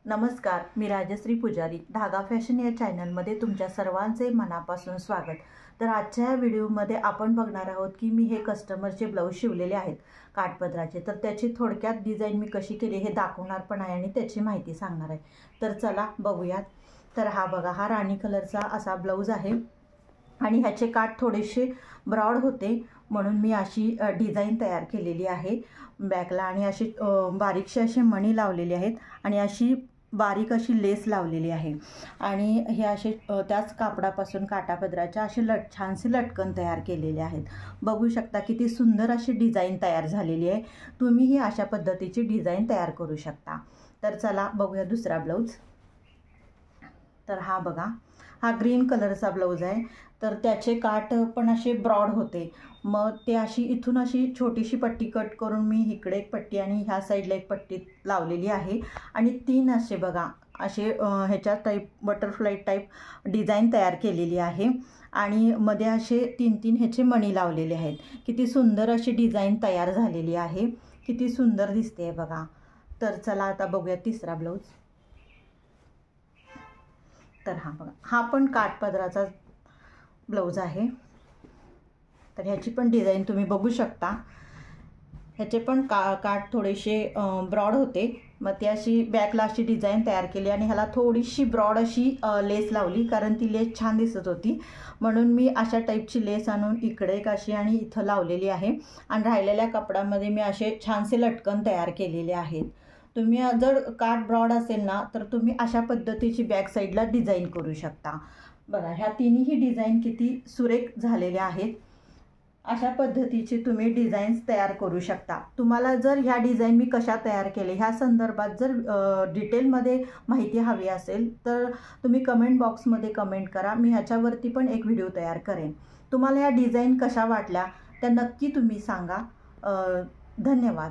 नमस्कार, मी राजश्री पुजारी धागा फॅशन या चॅनलमध्ये तुमच्या सर्वांचे मनापासून स्वागत। तर आजच्या या व्हिडिओमध्ये आपण बघणार आहोत की मी हे कस्टमरचे ब्लाऊज शिवलेले आहेत काठपदराचे। तर त्याची थोडक्यात डिझाइन मी कशी केली हे दाखवणार पण आहे आणि त्याची माहिती सांगणार आहे। तर चला बघूयात। तर हा बघा, हा राणी कलरचा असा ब्लाऊज आहे आणि ह्याचे काठ थोडेसे ब्रॉड होते म्हणून मी अशी डिझाइन तयार केलेली आहे बॅकला। आणि अशी बारीकशी अशी मणी लावलेली आहेत आणि अशी बारीक अशी लेस लावलेली आहे आणि हे असे त्याच कापडापासून काठापदराच्या असे छानसे लटकन तयार केलेले आहेत। बघू शकता किती सुंदर अशी डिझाइन तयार झालेली आहे। तुम्हीही अशा पद्धतीची डिझाइन तयार करू शकता। तर चला बघूया दुसरा ब्लाऊज। तर हा बघा, हा ग्रीन कलरचा ब्लाऊज आहे। तर त्याचे काठ पण असे ब्रॉड होते, मग ते अशी इथून अशी छोटीशी पट्टी कट करून मी इकडे एक पट्टी आणि ह्या साईडला एक पट्टी लावलेली आहे आणि तीन असे बघा असे ह्याच्या टाईप बटरफ्लाय टाईप डिझाइन तयार केलेली आहे आणि मध्ये असे तीन तीन ह्याचे मणी लावलेले आहेत। किती सुंदर अशी डिझाइन तयार झालेली आहे, किती सुंदर दिसते बघा। तर चला आता बघूया तिसरा ब्लाऊज। तर हा बघा, हा पण काठपदराचा ब्लाऊज आहे। तर ह्याची पण डिझाइन तुम्ही बघू शकता। ह्याचे पण काठ थोडेसे ब्रॉड होते, मग ती अशी बॅकला अशी डिझाइन तयार केली आणि ह्याला थोडीशी ब्रॉड अशी लेस लावली, कारण ती लेस छान दिसत होती म्हणून मी अशा टाईपची लेस आणून इकडे एक अशी आणि इथं लावलेली आहे आणि राहिलेल्या कपड्यामध्ये मी असे छानसे लटकन तयार केलेले आहेत। तुम्ही जर काठ ब्रॉड असेल ना तर तुम्ही अशा पद्धतीची बॅक साईडला डिझाइन करू शकता। बघा, ह्या तिन्ही डिझाइन किती सुरेख झालेल्या आहेत। अशा पद्धतीची तुम्ही डिझाईन्स तयार करू शकता। तुम्हाला जर ह्या डिझाइन मी कशा तयार केले ह्या संदर्भात जर डिटेलमध्ये माहिती हवी असेल तर तुम्ही कमेंट बॉक्समध्ये कमेंट करा, मी ह्याच्यावरती पण एक व्हिडिओ तयार करेन। तुम्हाला ह्या डिझाइन कशा वाटल्या त्या नक्की तुम्ही सांगा। धन्यवाद।